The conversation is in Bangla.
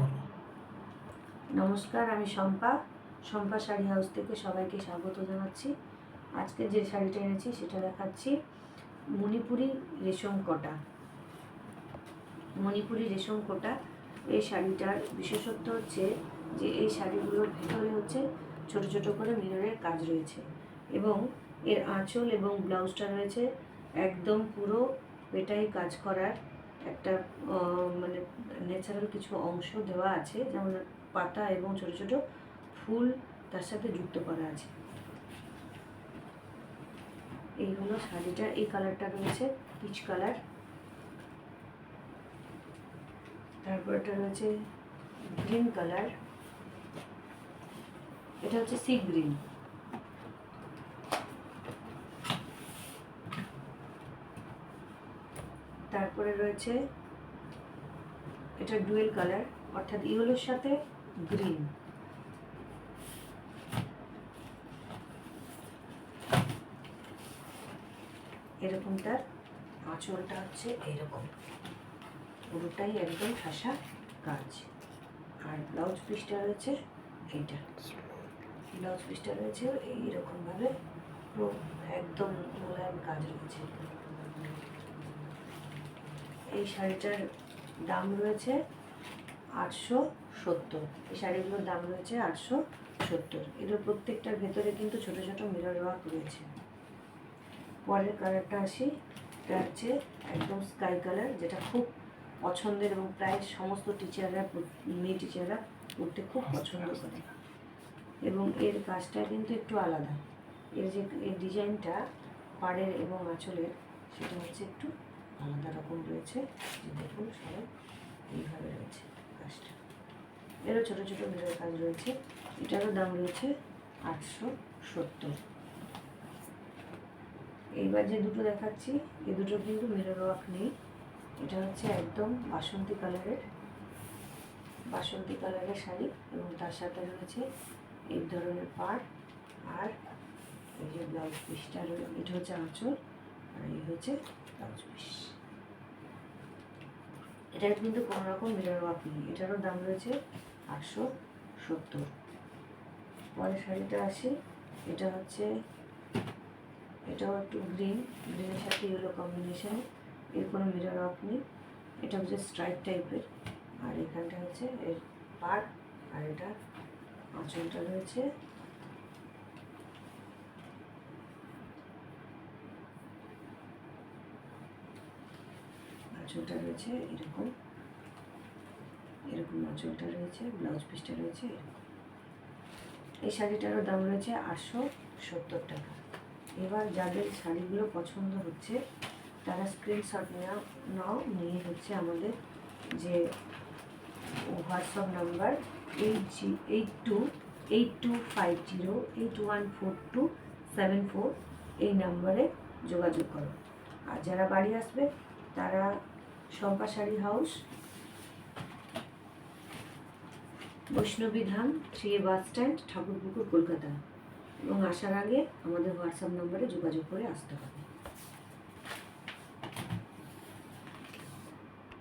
বলো। নমস্কার, আমি শম্পা শাড়ি হাউস থেকে সবাইকে স্বাগত জানাচ্ছি। আজকে যে শাড়িটা এনেছি সেটা দেখাচ্ছি মণিপুরি রেশম কোটা। এই শাড়িটার বিশেষত্ব হচ্ছে যে এই শাড়িগুলোর ভিতরে হচ্ছে ছোট ছোট করে মিররের কাজ রয়েছে এবং এর আঁচল এবং ব্লাউজটা রয়েছে একদম পুরো পেটাই কাজ করার একটা মানে ন্যাচারাল কিছু অংশ দেওয়া আছে, যেমন পাতা এবং ছোট ছোট ফুল তার সাথে যুক্ত করা আছে। এই হলো শাড়িটা। এই কালারটা রয়েছে পিচ কালার, তারপর এটা রয়েছে গ্রিন কালার, এটা হচ্ছে সি গ্রিন, তারপরে রয়েছে এটা ডুয়েল কালার অর্থাৎ ইয়েলোর সাথে গ্রিন, এরকম তার আঁচলটা হচ্ছে এইরকম পুরোটাই একদম ঠাসা কাজ। আর ব্লাউজ পিসটা রয়েছে এইটা, ব্লাউজ পিসটা রয়েছে এইরকমভাবে পুরো একদম মোলায়েম কাজ রয়েছে। এই শাড়িটার দাম রয়েছে 870। এই শাড়িগুলোর দাম রয়েছে 870। এগুলোর প্রত্যেকটার ভেতরে কিন্তু ছোট ছোট মিরর ওয়ার্ক রয়েছে। পরের কালারটা আসি, এটা হচ্ছে একদম স্কাই কালার, যেটা খুব পছন্দের এবং প্রায় সমস্ত মেয়ে টিচাররা পড়তে খুব পছন্দ করে এবং এর কাজটা কিন্তু একটু আলাদা। এর ডিজাইনটা পাড়ের এবং আঁচলের সেটা হচ্ছে একটু আলাদা রকম রয়েছে। যে দেখুন সবাই এইভাবে রয়েছে কাজটা, এরও ছোটো ছোটো মিরর কাজ রয়েছে। এটারও দাম রয়েছে 870। এইবার যে দুটো দেখাচ্ছি এই দুটো কিন্তু মিরর ওয়ার্ক নেই। এটা হচ্ছে একদম বাসন্তী কালারের শাড়ি এবং তার সাথে রয়েছে এই ধরনের পাড় আর এই যে ব্লাউজ পিসটা রয়েছে। এটা হচ্ছে আঁচল আর এই হচ্ছে ব্লাউজ পিস। এটার কিন্তু কোনো রকম মিরর ওয়ার্ক নেই। এটারও দাম রয়েছে 870। পরের শাড়িটা আসি, এটা হচ্ছে এটাও একটু গ্রিনের সাথে ইয়েলো কম্বিনেশনে, এর কোনো মিরর ওয়ার্ক নেই। এটা হচ্ছে স্ট্রাইপ টাইপের আর এখানটা হচ্ছে এর পাড় আর এটা আঁচলটা রয়েছে এরকম আঁচলটা রয়েছে, ব্লাউজ পিসটা রয়েছে এরকম। এই শাড়িটারও দাম রয়েছে 870 টাকা। এবার যাদের শাড়িগুলো পছন্দ হচ্ছে তারা স্ক্রিনশট নাও, নিয়ে হচ্ছে আমাদের যে হোয়াটসঅ্যাপ নাম্বার 8250814274 এই নাম্বারে যোগাযোগ করো। আর যারা বাড়ি আসবে তারা শম্পা শাড়ি হাউস, বৈষ্ণবী ধাম, 3 বাস স্ট্যান্ড, ঠাকুরপুকুর, কলকাতা। এবং আসার আগে আমাদের হোয়াটসঅ্যাপ নাম্বারে যোগাযোগ করে আসতে হবে।